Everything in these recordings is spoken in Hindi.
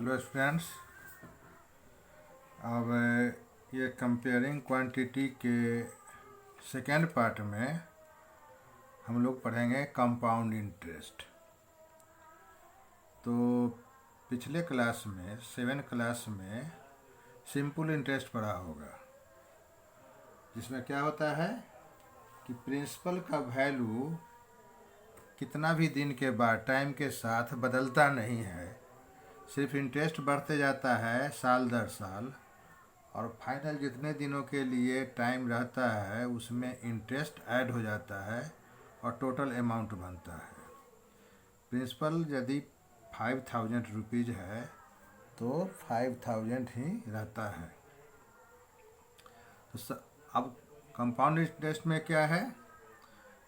Hello students. अब ये कंपेयरिंग क्वांटिटी के सेकेंड पार्ट में हम लोग पढ़ेंगे कंपाउंड इंटरेस्ट। तो पिछले क्लास में 7 क्लास में सिंपल इंटरेस्ट पढ़ा होगा, जिसमें क्या होता है कि प्रिंसिपल का वैल्यू कितना भी दिन के बाद टाइम के साथ बदलता नहीं है, सिर्फ इंटरेस्ट बढ़ते जाता है साल दर साल, और फाइनल जितने दिनों के लिए टाइम रहता है उसमें इंटरेस्ट ऐड हो जाता है और टोटल अमाउंट बनता है। प्रिंसिपल यदि 5000 रुपीज़ है तो 5000 ही रहता है। तो अब कंपाउंड इंटरेस्ट में क्या है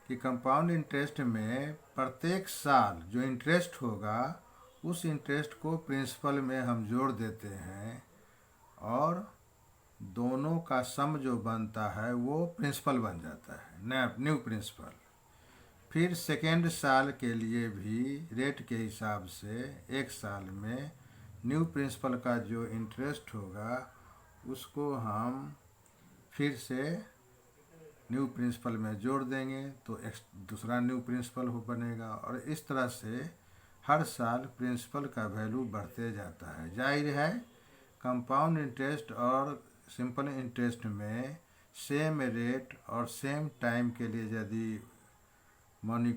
कि कंपाउंड इंटरेस्ट में प्रत्येक साल जो इंटरेस्ट होगा उस इंटरेस्ट को प्रिंसिपल में हम जोड़ देते हैं और दोनों का सम जो बनता है वो प्रिंसिपल बन जाता है, न्यू प्रिंसिपल। फिर सेकेंड साल के लिए भी रेट के हिसाब से एक साल में न्यू प्रिंसिपल का जो इंटरेस्ट होगा उसको हम फिर से न्यू प्रिंसिपल में जोड़ देंगे तो दूसरा न्यू प्रिंसिपल हो बनेगा, और इस तरह से हर साल प्रिंसिपल का वैल्यू बढ़ते जाता है। जाहिर है कंपाउंड इंटरेस्ट और सिंपल इंटरेस्ट में सेम रेट और सेम टाइम के लिए यदि मनी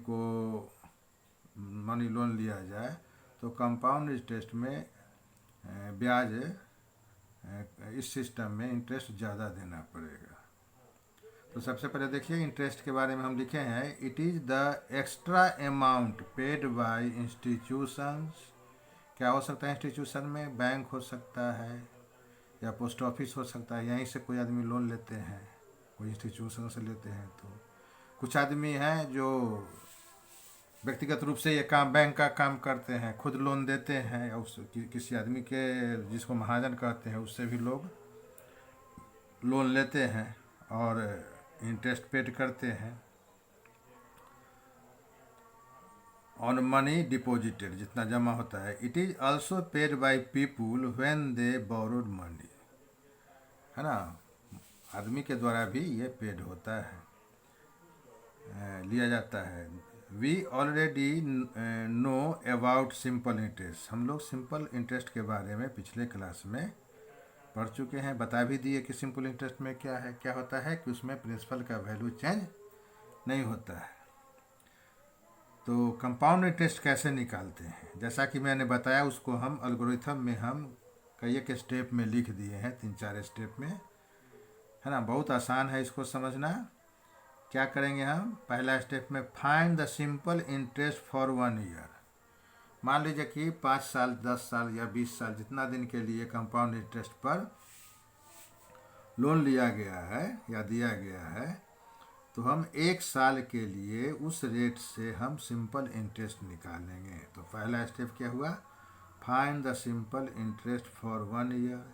लोन लिया जाए तो कंपाउंड इंटरेस्ट में ब्याज इस सिस्टम में इंटरेस्ट ज़्यादा देना पड़ेगा। तो सबसे पहले देखिए इंटरेस्ट के बारे में हम लिखे हैं, it is the extra amount paid by institutions. क्या हो सकता है इंस्टीट्यूशन में? बैंक हो सकता है या पोस्ट ऑफिस हो सकता है, यहीं से कोई आदमी लोन लेते हैं, कोई इंस्टीट्यूशन से लेते हैं। तो कुछ आदमी हैं जो व्यक्तिगत रूप से ये काम बैंक का काम करते हैं, खुद लोन देते हैं, या किसी आदमी के जिसको महाजन कहते हैं उससे भी लोग लोन लेते हैं और इंटरेस्ट पेड करते हैं ऑन मनी डिपॉजिटेड, जितना जमा होता है। It is also paid by people when they borrowed money, है ना, आदमी के द्वारा भी ये पेड होता है, लिया जाता है। We already know about simple interest. हम लोग सिंपल इंटरेस्ट के बारे में पिछले क्लास में पढ़ चुके हैं, बता भी दिए कि सिंपल इंटरेस्ट में क्या होता है कि उसमें प्रिंसिपल का वैल्यू चेंज नहीं होता है। तो कंपाउंड इंटरेस्ट कैसे निकालते हैं, जैसा कि मैंने बताया उसको हम एल्गोरिथम में हम कई एक स्टेप में लिख दिए हैं, 3-4 स्टेप में, है ना। बहुत आसान है इसको समझना। क्या करेंगे हम? पहला स्टेप में find the simple interest for 1 year. मान लीजिए कि 5 साल 10 साल या 20 साल जितना दिन के लिए कंपाउंड इंटरेस्ट पर लोन लिया गया है या दिया गया है, तो हम एक साल के लिए उस रेट से हम सिंपल इंटरेस्ट निकालेंगे। तो पहला स्टेप क्या हुआ? Find the simple interest for 1 year.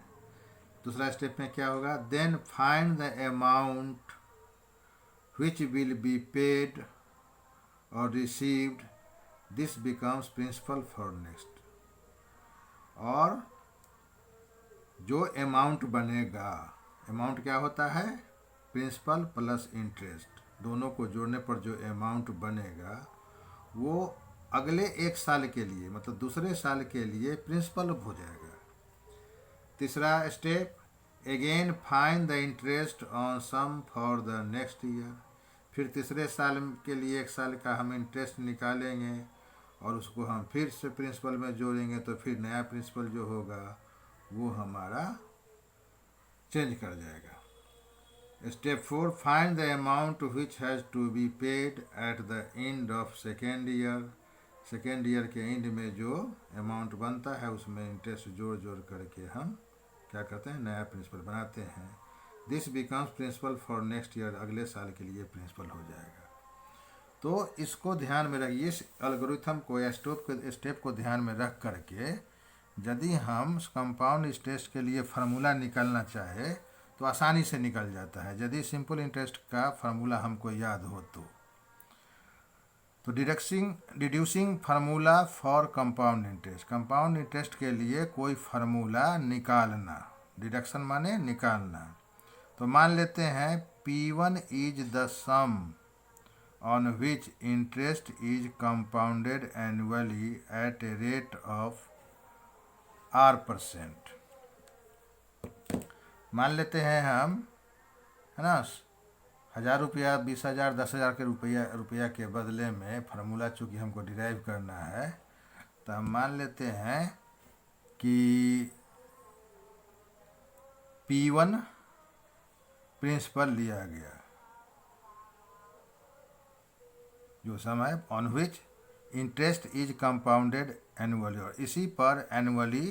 दूसरा स्टेप में क्या होगा? Then find the amount which will be paid or received. This becomes principal for next. और जो अमाउंट बनेगा, अमाउंट क्या होता है? प्रिंसिपल प्लस इंटरेस्ट, दोनों को जोड़ने पर जो अमाउंट बनेगा वो अगले एक साल के लिए, मतलब दूसरे साल के लिए प्रिंसिपल हो जाएगा। तीसरा step, again find the interest on sum for the next year. फिर तीसरे साल के लिए एक साल का हम इंटरेस्ट निकालेंगे और उसको हम फिर से प्रिंसिपल में जोड़ेंगे, तो फिर नया प्रिंसिपल जो होगा वो हमारा चेंज कर जाएगा। Step 4, find the amount which has to be paid at the end of second year. Second year के एंड में जो अमाउंट बनता है उसमें इंटरेस्ट जोड़ जोड़ करके हम क्या करते हैं? नया प्रिंसिपल बनाते हैं। This becomes principal for next year, अगले साल के लिए प्रिंसिपल हो जाएगा। तो इसको ध्यान में रखिए, इस एल्गोरिथम को या स्टेप को ध्यान में रख करके यदि हम कंपाउंड इंटरेस्ट के लिए फार्मूला निकालना चाहे तो आसानी से निकल जाता है, यदि सिंपल इंटरेस्ट का फार्मूला हमको याद हो तो। तो deducing formula for compound interest, compound interest के लिए कोई फार्मूला निकालना, डिडक्शन माने निकालना। तो मान लेते हैं P1 is the sum on which interest is compounded annually at a rate of R%। मान लेते हैं हम, है ना, 1000 रुपया, 20,000, 10,000 के रुपया के बदले में फार्मूला चूँकि हमको डिराइव करना है, तो हम मान लेते हैं कि P1 प्रिंसिपल लिया गया, जो सम है on which interest is compounded annually, और इसी पर एनुअली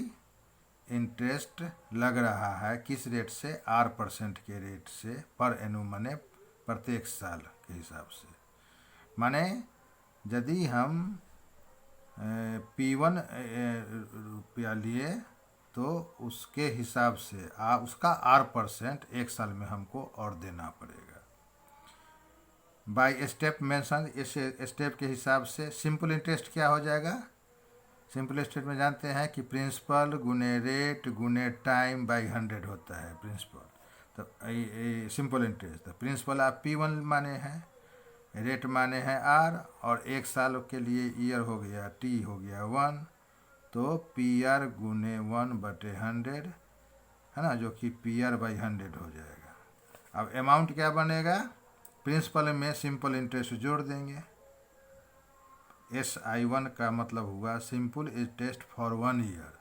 इंटरेस्ट लग रहा है किस रेट से, R% के रेट से, पर एनुम माने प्रत्येक साल के हिसाब से। माने यदि हम P1 रुपया लिए तो उसके हिसाब से उसका R% एक साल में हमको और देना पड़ेगा। बाय स्टेप मेंशन, इस स्टेप के हिसाब से सिंपल इंटरेस्ट क्या हो जाएगा, सिंपल इंटरेस्ट में जानते हैं कि प्रिंसिपल गुने रेट गुने टाइम बाई 100 होता है प्रिंसिपल। तो सिंपल इंटरेस्ट, तो प्रिंसिपल आप P1 माने हैं, रेट माने हैं R, और एक साल के लिए ईयर हो गया T हो गया 1, तो PR गुने 1/100, है ना, जो कि PR/100 हो जाएगा। अब अमाउंट क्या बनेगा, प्रिंसिपल में सिंपल इंटरेस्ट जोड़ देंगे, SI1 का मतलब हुआ सिंपल इंटरेस्ट फॉर 1 ईयर,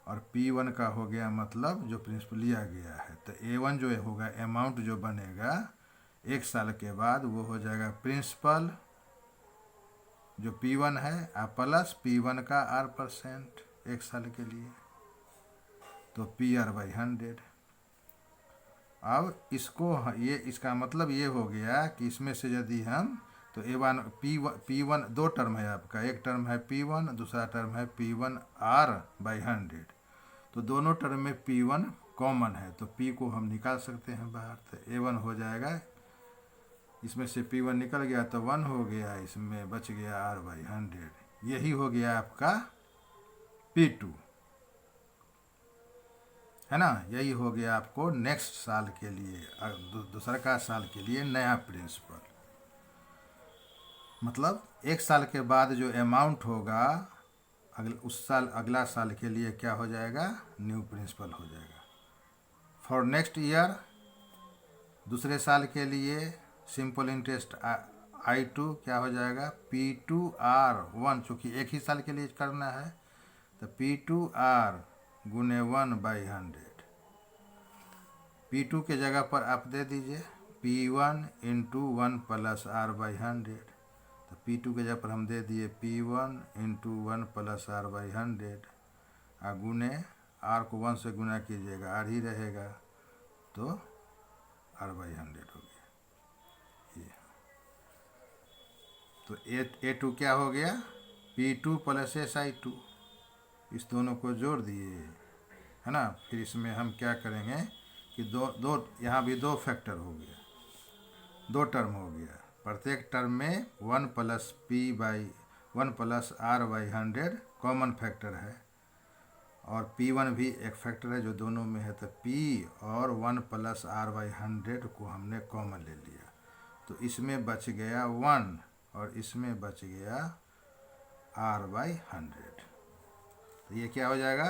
और P1 का हो गया मतलब जो प्रिंसिपल लिया गया है। तो A1 जो होगा अमाउंट जो बनेगा एक साल के बाद, वो हो जाएगा प्रिंसिपल जो P1 है प्लस P1 का R% एक साल के लिए, तो PR/100। अब इसको ये इसका मतलब ये हो गया कि इसमें से यदि हम, तो P1 दो टर्म है आपका, एक टर्म है P1, दूसरा टर्म है P1 R/100, तो दोनों टर्म में P1 कॉमन है, तो P को हम निकाल सकते हैं बाहर, तो A1 हो जाएगा, इसमें से P1 निकल गया तो 1 हो गया, इसमें बच गया R/100, यही हो गया आपका P2, है ना, यही हो गया आपको नेक्स्ट साल के लिए, दूसरा का साल के लिए नया प्रिंसिपल। मतलब एक साल के बाद जो अमाउंट होगा उस साल अगला साल के लिए क्या हो जाएगा, न्यू प्रिंसिपल हो जाएगा। फॉर नेक्स्ट ईयर, दूसरे साल के लिए सिंपल इंटरेस्ट I2 क्या हो जाएगा, P2R1, चूँकि एक ही साल के लिए करना है, तो P2R गुने 1/100, P2 के जगह पर आप दे दीजिए P1 × 1 + R/100, तो P2 के जगह पर हम दे दिए P1 × 1 + R/100, गुने R को 1 से गुना कीजिएगा, R ही रहेगा, तो R/100 हो गया ये। तो A2 क्या हो गया, P2 + SI2, इस दोनों को जोड़ दिए, है ना। फिर इसमें हम क्या करेंगे कि दो यहाँ भी दो फैक्टर हो गया, दो टर्म हो गया, प्रत्येक टर्म में 1 + R/100 कॉमन फैक्टर है, और P1 भी एक फैक्टर है जो दोनों में है, तो P और 1 + R/100 को हमने कॉमन ले लिया, तो इसमें बच गया 1 और इसमें बच गया R/100। तो ये क्या हो जाएगा,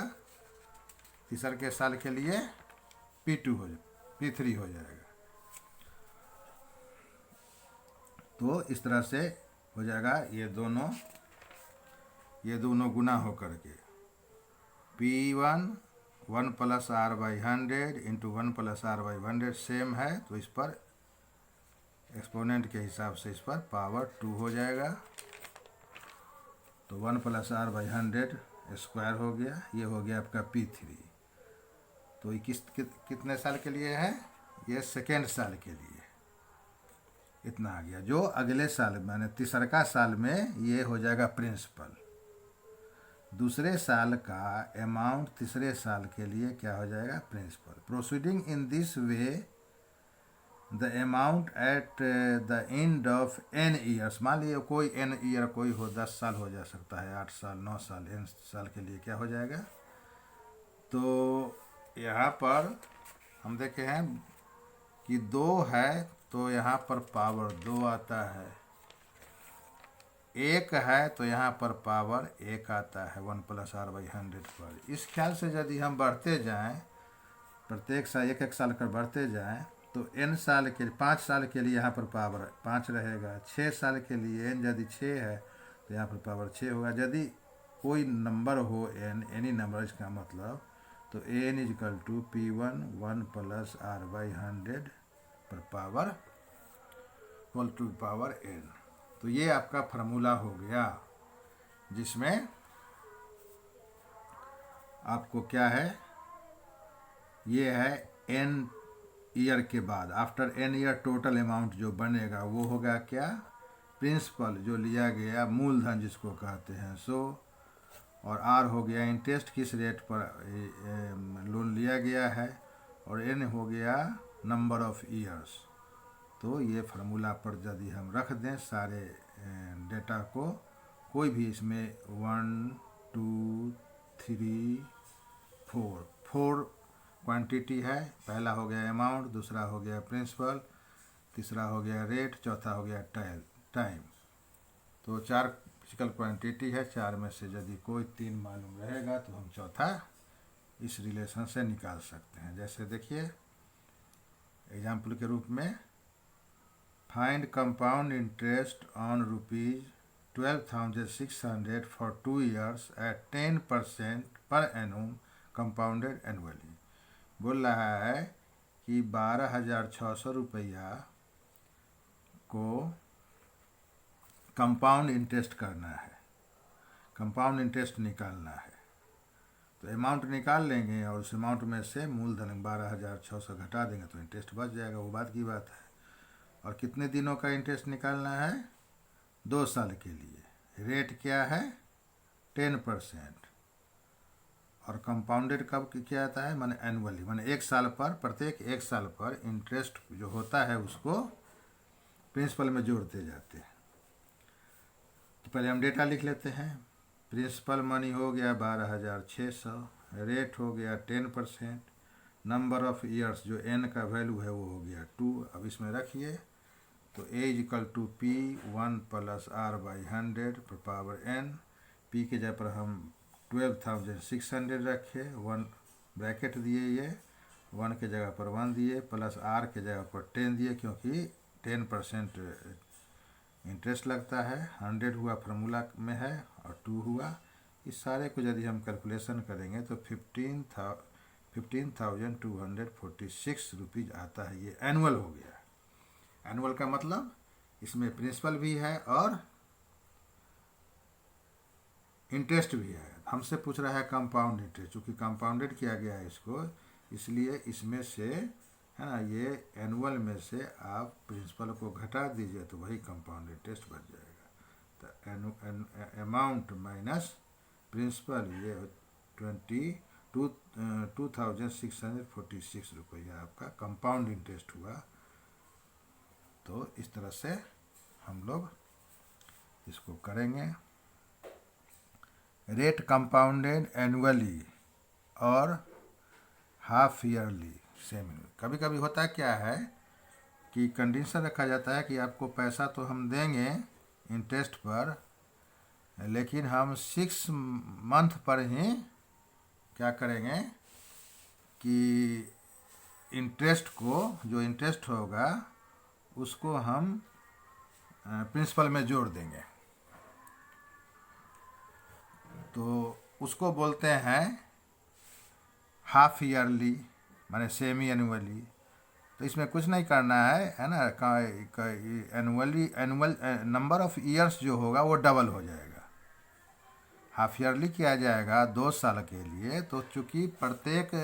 तीसरे के साल के लिए P3 हो जाएगा। तो इस तरह से हो जाएगा, ये दोनों गुना हो करके P1 1 + R/100 × 1 + R/100 सेम है, तो इस पर एक्सपोनेंट के हिसाब से इस पर पावर 2 हो जाएगा, तो 1 + R/100 स्क्वायर हो गया, ये हो गया आपका P3। तो ये कितने साल के लिए है, ये सेकेंड साल के लिए इतना आ गया, जो अगले साल माने तीसरा साल में ये हो जाएगा प्रिंसिपल। दूसरे साल का अमाउंट तीसरे साल के लिए क्या हो जाएगा, principal. Proceeding in this way the amount at the end of N years. मान लीजिए कोई एन ईयर कोई हो, 10 साल हो जा सकता है, 8 साल, 9 साल, एन साल के लिए क्या हो जाएगा। तो यहाँ पर हम देखे हैं कि 2 है तो यहाँ पर पावर 2 आता है, 1 है तो यहाँ पर पावर 1 आता है 1 + r/100 पर। इस ख्याल से यदि हम बढ़ते जाएं, प्रत्येक साल 1 साल कर बढ़ते जाएं, तो n साल के 5 साल के लिए यहाँ पर पावर 5 रहेगा, 6 साल के लिए n यदि 6 है तो यहाँ पर पावर 6 होगा। यदि कोई नंबर हो n, एनी नंबर, इसका मतलब तो n = P1 1 + r/100 पर पावर = n। तो ये आपका फार्मूला हो गया, जिसमें आपको क्या है, ये है n ईयर के बाद, after n year total amount जो बनेगा वो होगा क्या, प्रिंसिपल जो लिया गया, मूलधन जिसको कहते हैं सो, और r हो गया इंटरेस्ट, किस रेट पर लोन लिया गया है, और n हो गया नंबर ऑफ ईयर्स। तो ये फार्मूला पर यदि हम रख दें सारे डेटा को, कोई भी इसमें 1 2 3 4 क्वांटिटी है, पहला हो गया अमाउंट, दूसरा हो गया प्रिंसिपल, तीसरा हो गया रेट, चौथा हो गया टाइम। तो 4 फिजिकल क्वांटिटी है, 4 में से यदि कोई 3 मालूम रहेगा तो हम चौथा इस रिलेशन से निकाल सकते हैं। जैसे देखिए एग्जाम्पल के रूप में, find compound interest on ₹12,600 for 2 years at 10% per annum compounded annually. बोल रहा है कि 12,600 रुपया को कंपाउंड इंटरेस्ट करना है, कंपाउंड इंटरेस्ट निकालना है। तो अमाउंट निकाल लेंगे और उस अमाउंट में से मूलधन 12,600 घटा देंगे तो इंटरेस्ट बच जाएगा, वो बात की बात है। और कितने दिनों का इंटरेस्ट निकालना है, 2 साल के लिए। रेट क्या है, 10%। और कंपाउंडेड कब क्या आता है, माने एनुअली, माने 1 साल पर, प्रत्येक 1 साल पर इंटरेस्ट जो होता है उसको प्रिंसिपल में जोड़ते जाते हैं। तो पहले हम डेटा लिख लेते हैं। प्रिंसिपल मनी हो गया 12,600, रेट हो गया 10%, नंबर ऑफ ईयर्स जो n का वैल्यू है वो हो गया 2। अब इसमें रखिए तो a = P1 + r/100 पर पावर n। p के जगह पर हम 12,600 रखे, 1 ब्रैकेट दिए, ये 1 के जगह पर 1 दिए, प्लस r के जगह पर 10 दिए, क्योंकि 10% इंटरेस्ट लगता है। 100 हुआ फार्मूला में है और 2 हुआ। इस सारे को यदि हम कैलकुलेशन करेंगे तो 15,246 रुपीज़ आता है। ये एनुअल हो गया। एनुअल का मतलब इसमें प्रिंसिपल भी है और इंटरेस्ट भी है। हमसे पूछ रहा है कंपाउंड इंटरेस्ट, चूँकि कंपाउंडेड किया गया है इसको, इसलिए इसमें से है ना, ये एनुअल में से आप प्रिंसिपल को घटा दीजिए तो वही कंपाउंड इंटरेस्ट बच जाएगा। तो अमाउंट माइनस प्रिंसिपल, ये 2,646 रुपया आपका कंपाउंड इंटरेस्ट हुआ। तो इस तरह से हम लोग इसको करेंगे। रेट कंपाउंडेड एनुअली और हाफ ईयरली सेम। कभी कभी होता क्या है कि कंडीशन रखा जाता है कि आपको पैसा तो हम देंगे इंटरेस्ट पर, लेकिन हम 6 मंथ पर ही क्या करेंगे कि इंटरेस्ट को, जो इंटरेस्ट होगा उसको हम प्रिंसिपल में जोड़ देंगे। तो उसको बोलते हैं हाफ ईयरली, माने सेमी एनुअली। तो इसमें कुछ नहीं करना है ना, एनुअल नंबर ऑफ ईयर्स जो होगा वो डबल हो जाएगा। हाफ ईयरली किया जाएगा 2 साल के लिए, तो चूँकि प्रत्येक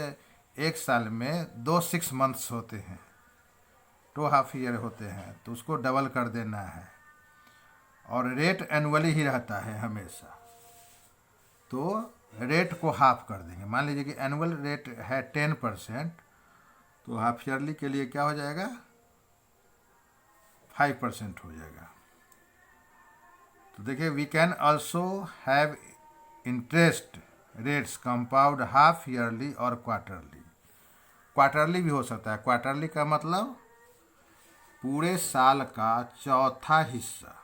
1 साल में 2 6 मंथ्स होते हैं, 2 हाफ ईयर होते हैं, तो उसको डबल कर देना है। और रेट एनुअली ही रहता है हमेशा, तो रेट को हाफ कर देंगे। मान लीजिए कि एनुअल रेट है 10%, तो हाफ ईयरली के लिए क्या हो जाएगा 5% हो जाएगा। तो देखिए, we can also have interest rates compound half yearly और क्वार्टरली। क्वार्टरली भी हो सकता है। क्वार्टरली का मतलब पूरे साल का चौथा हिस्सा।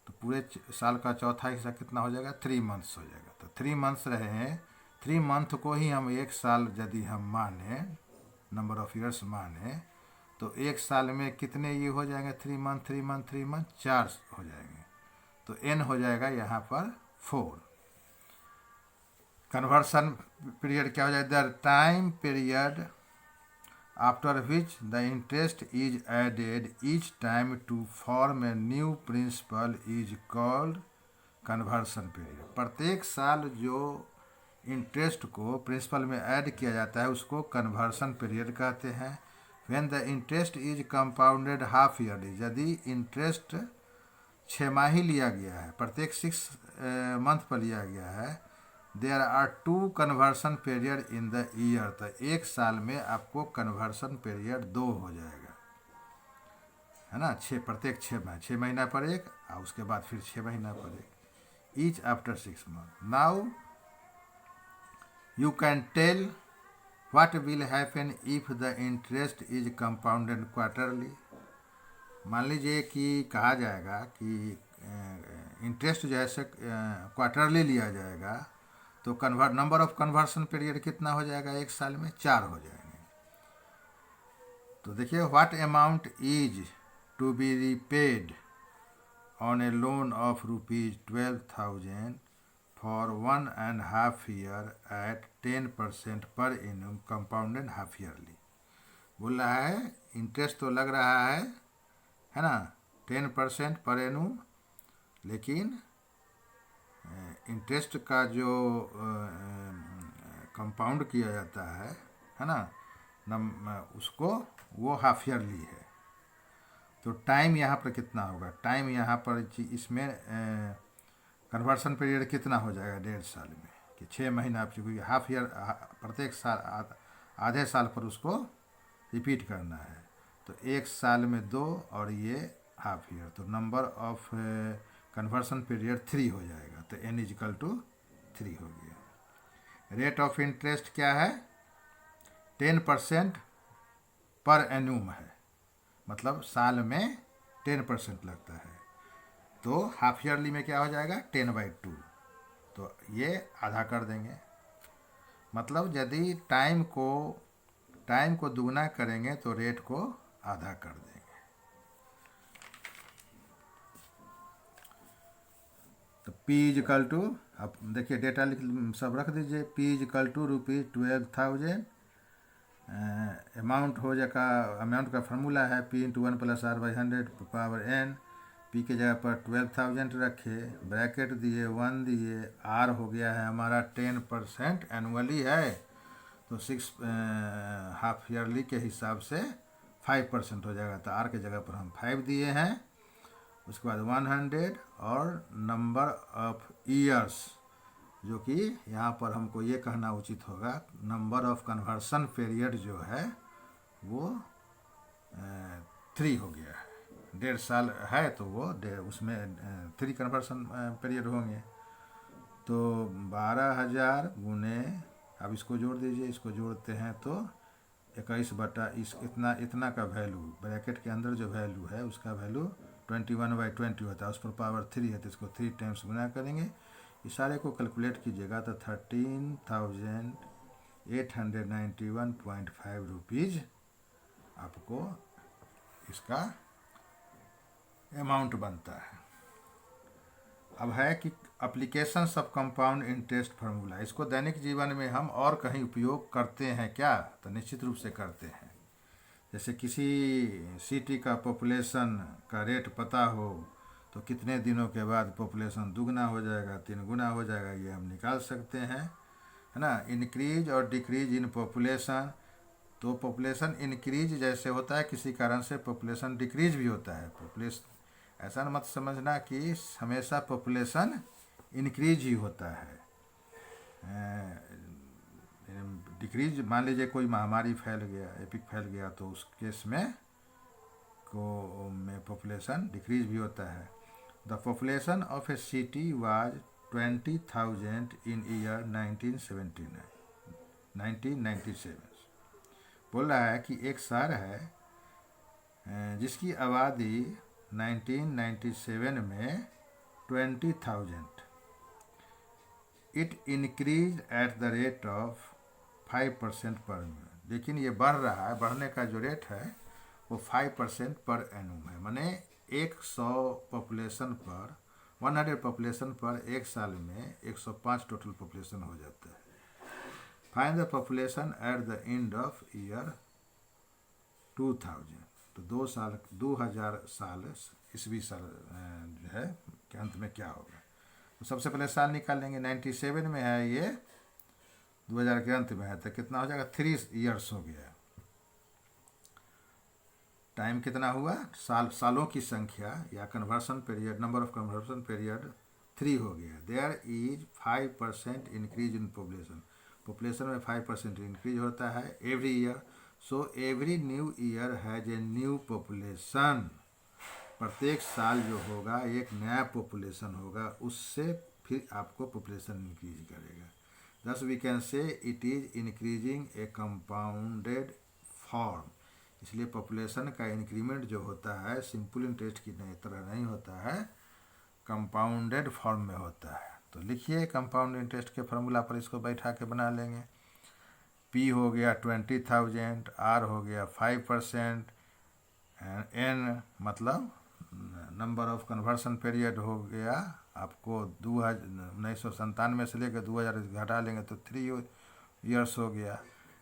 तो पूरे साल का चौथा हिस्सा कितना हो जाएगा? 3 मंथ्स हो जाएगा। तो 3 मंथ्स रहे हैं, 3 मंथ को ही हम एक साल यदि हम माने, नंबर ऑफ ईयर्स माने, तो एक साल में कितने ये हो जाएंगे? 3 मंथ 3 मंथ 3 मंथ 4 हो जाएंगे। तो एन हो जाएगा यहाँ पर 4। कन्वर्सन पीरियड क्या हो जाएगा? The time period after which the interest is added each time to form a new principal is called conversion period। प्रत्येक साल जो इंटरेस्ट को प्रिंसिपल में ऐड किया जाता है उसको कन्वर्सन पीरियड कहते हैं। when the interest is compounded half yearly, यदि इंटरेस्ट 6 माही लिया गया है, प्रत्येक 6 मंथ पर लिया गया है, there are 2 conversion period in the year. तो एक साल में आपको कन्वर्सन पीरियड 2 हो जाएगा, है ना। प्रत्येक 6 महीना पर एक, और उसके बाद फिर 6 महीना पर एक, each after 6 month. Now you can tell what will happen if the interest is compounded quarterly. मान लीजिए कि कहा जाएगा कि इंटरेस्ट जो है से क्वार्टरली लिया जाएगा, तो नंबर ऑफ कन्वर्सन पीरियड कितना हो जाएगा? एक साल में 4 हो जाएंगे। तो देखिए, what amount is to be repaid on a loan of ₹12,000 for 1.5 year at 10% per एनुम compounded half yearly. बोल रहा है इंटरेस्ट तो लग रहा है ना, 10% पर एनुम, लेकिन इंटरेस्ट का जो कंपाउंड किया जाता है ना, उसको वो हाफ ईयरली है। तो टाइम यहाँ पर कितना होगा? टाइम यहाँ पर इसमें कन्वर्सन पीरियड कितना हो जाएगा 1.5 साल में? कि 6 महीना, क्योंकि हाफ ईयर प्रत्येक साल आधे साल पर उसको रिपीट करना है। तो एक साल में 2 और ये हाफ ईयर, तो नंबर ऑफ कन्वर्सन पीरियड 3 हो जाएगा। तो n = 3 हो गया। रेट ऑफ इंटरेस्ट क्या है? 10% पर एन्यूम है, मतलब साल में 10% लगता है। तो हाफ ईयरली में क्या हो जाएगा? 10/2। तो ये आधा कर देंगे, मतलब यदि टाइम को दुगना करेंगे तो रेट को आधा कर देंगे। तो P = अब देखिए डेटा सब रख दीजिए। P = ₹12,000। अमाउंट हो जाएगा, अमाउंट का फार्मूला है P × 1 + R/100 P के जगह पर 12,000 रखे, ब्रैकेट दिए, 1 दिए, R हो गया है हमारा 10% एनुअली है, तो 6 हाफ ईयरली के हिसाब से 5% हो जाएगा। तो R के जगह पर हम 5 दिए हैं। उसके बाद 100 और नंबर ऑफ ईयर्स, जो कि यहाँ पर हमको ये कहना उचित होगा, नंबर ऑफ कन्वर्सन पीरियड जो है वो 3 हो गया है। 1.5 साल है तो वो उसमें 3 कन्वर्सन पीरियड होंगे। तो 12,000 गुने, अब इसको जोड़ दीजिए, इसको जोड़ते हैं तो 21 इतना का वैल्यू, ब्रैकेट के अंदर जो वैल्यू है उसका वैल्यू 21/20 होता है, उस पर पावर 3 है, तो इसको 3 टाइम्स गुना करेंगे। इस सारे को कैलकुलेट कीजिएगा तो 13,891.5 रुपीज़ आपको इसका अमाउंट बनता है। अब है कि applications of compound interest formula, इसको दैनिक जीवन में हम और कहीं उपयोग करते हैं क्या? तो निश्चित रूप से करते हैं। जैसे किसी सिटी का पॉपुलेशन का रेट पता हो तो कितने दिनों के बाद पॉपुलेशन दुगना हो जाएगा, 3 गुना हो जाएगा, ये हम निकाल सकते हैं, है ना। इंक्रीज और डिक्रीज इन पॉपुलेशन, तो पॉपुलेशन इंक्रीज जैसे होता है, किसी कारण से पॉपुलेशन डिक्रीज भी होता है। पॉपुलेशन ऐसा मत समझना कि हमेशा पॉपुलेशन इंक्रीज ही होता है। डिक्रीज, मान लीजिए कोई महामारी फैल गया, एपिक फैल गया, तो उस केस में को में पॉपुलेशन डिक्रीज भी होता है। The population of A city was 20,000 in year 1997। बोल रहा है कि एक शहर है जिसकी आबादी 1997 में 20,000, it increase at the rate of 5% पर एनुम। लेकिन ये बढ़ रहा है, बढ़ने का जो रेट है वो 5% पर एनुम है। माने 100 पॉपुलेशन पर 100 पॉपुलेशन पर एक साल में 105 टोटल पॉपुलेशन हो जाता है। Find the population at the end of year 2000। तो 2000 साल ईस्वी साल जो है के अंत में क्या होगा। तो सबसे पहले साल निकाल लेंगे। 97 में है, ये 2000 के अंत में है, तो कितना हो जाएगा, 3 ईयर्स हो गया। टाइम कितना हुआ, सालों की संख्या या conversion period, number of conversion period 3 हो गया। There is 5% increase in population. Population में 5% इंक्रीज होता है every year. So every new year has a new population. प्रत्येक साल जो होगा एक नया पॉपुलेशन होगा, उससे फिर आपको पॉपुलेशन इंक्रीज करेगा। Thus we can say it is increasing a compounded form. इसलिए पॉपुलेशन का इंक्रीमेंट जो होता है सिंपल इंटरेस्ट की तरह नहीं होता है, कंपाउंडेड फॉर्म में होता है। तो लिखिए कंपाउंड इंटरेस्ट के फार्मूला पर इसको बैठा के बना लेंगे। P हो गया 20,000, R हो गया 5%, N मतलब नंबर ऑफ कन्वर्सन पीरियड हो गया आपको 1997 से लेकर 2000 घटा लेंगे तो 3 ईयर्स हो गया।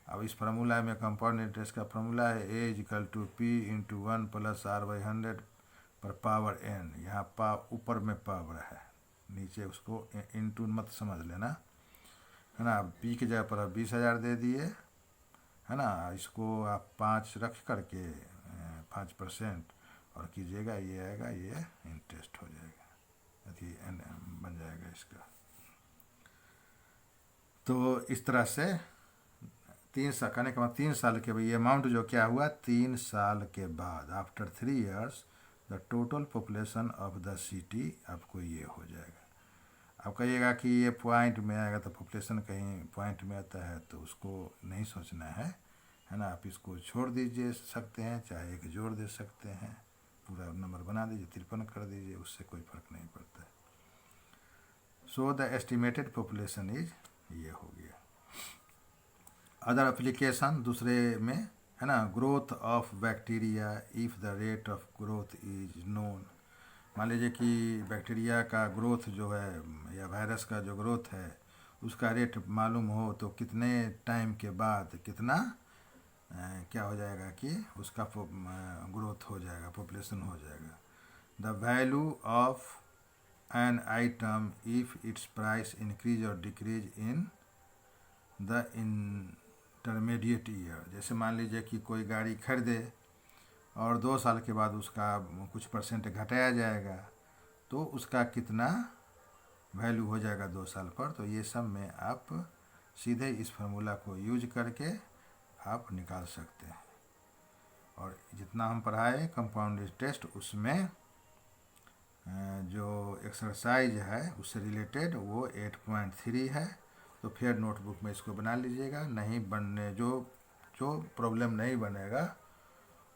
अब इस फार्मूला में कंपाउंड इंटरेस्ट का फार्मूला है A equal to P into 1 plus R/100 पर पावर N। यहाँ ऊपर में पावर है, नीचे उसको इंटू मत समझ लेना, है ना। P की जगह पर 20,000 दे दिए, है ना। इसको आप 5 रख करके 5% और कीजिएगा, ये आएगा, ये इंटरेस्ट हो जाएगा, अथी बन जाएगा इसका। तो इस तरह से 3 साल कहने के बाद 3 साल के ये अमाउंट जो क्या हुआ, 3 साल के बाद after 3 years the total population of the city आपको ये हो जाएगा। आप कहिएगा कि ये पॉइंट में आएगा, तो पॉपुलेशन कहीं पॉइंट में आता है तो उसको नहीं सोचना है ना। आप इसको छोड़ दीजिए सकते हैं, चाहे एक जोड़ दे सकते हैं, पूरा नंबर बना दीजिए, 53 कर दीजिए, उससे कोई फर्क नहीं पड़ता है। So the estimated population is, ये हो गया। अदर एप्लीकेशन दूसरे में, है ना, growth of bacteria if the rate of growth is known. मान लीजिए कि बैक्टीरिया का ग्रोथ जो है या वायरस का जो ग्रोथ है उसका रेट मालूम हो, तो कितने टाइम के बाद कितना क्या हो जाएगा कि उसका ग्रोथ हो जाएगा, पॉपुलेशन हो जाएगा। The value of an item if its price increase और decrease in the intermediate year. जैसे मान लीजिए कि कोई गाड़ी खरीदे और 2 साल के बाद उसका कुछ परसेंट घटाया जाएगा, तो उसका कितना वैल्यू हो जाएगा 2 साल पर। तो ये सब में आप सीधे इस फार्मूला को यूज करके आप निकाल सकते हैं। और जितना हम पढ़ाए कंपाउंड इंटरेस्ट, उसमें जो एक्सरसाइज है उससे रिलेटेड वो 8.3 है। तो फिर नोटबुक में इसको बना लीजिएगा। नहीं बनने जो प्रॉब्लम नहीं बनेगा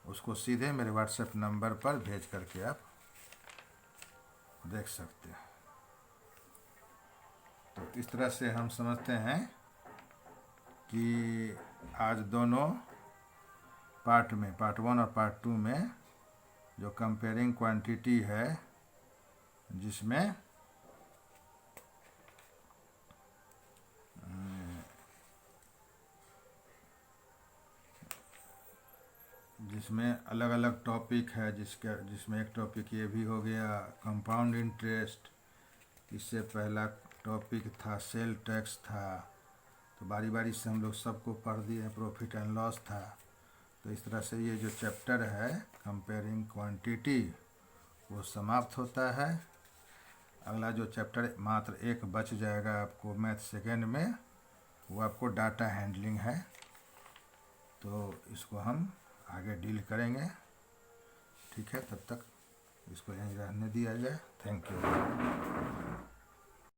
उसको सीधे मेरे व्हाट्सएप नंबर पर भेज करके आप देख सकते हैं। तो इस तरह से हम समझते हैं कि आज दोनों पार्ट में, पार्ट 1 और पार्ट 2 में जो कंपेयरिंग क्वांटिटी है, जिसमें अलग अलग टॉपिक है, जिसमें एक टॉपिक ये भी हो गया कंपाउंड इंटरेस्ट। इससे पहला टॉपिक था सेल टैक्स था। तो बारी बारी से हम लोग सबको पढ़ दिए, प्रॉफिट एंड लॉस था। तो इस तरह से ये जो चैप्टर है कंपेयरिंग क्वांटिटी वो समाप्त होता है। अगला जो चैप्टर मात्र एक बच जाएगा आपको मैथ सेकेंड में, वो आपको डाटा हैंडलिंग है। तो इसको हम आगे डील करेंगे। ठीक है, तब तक इसको यहीं रहने दिया जाए। Thank you.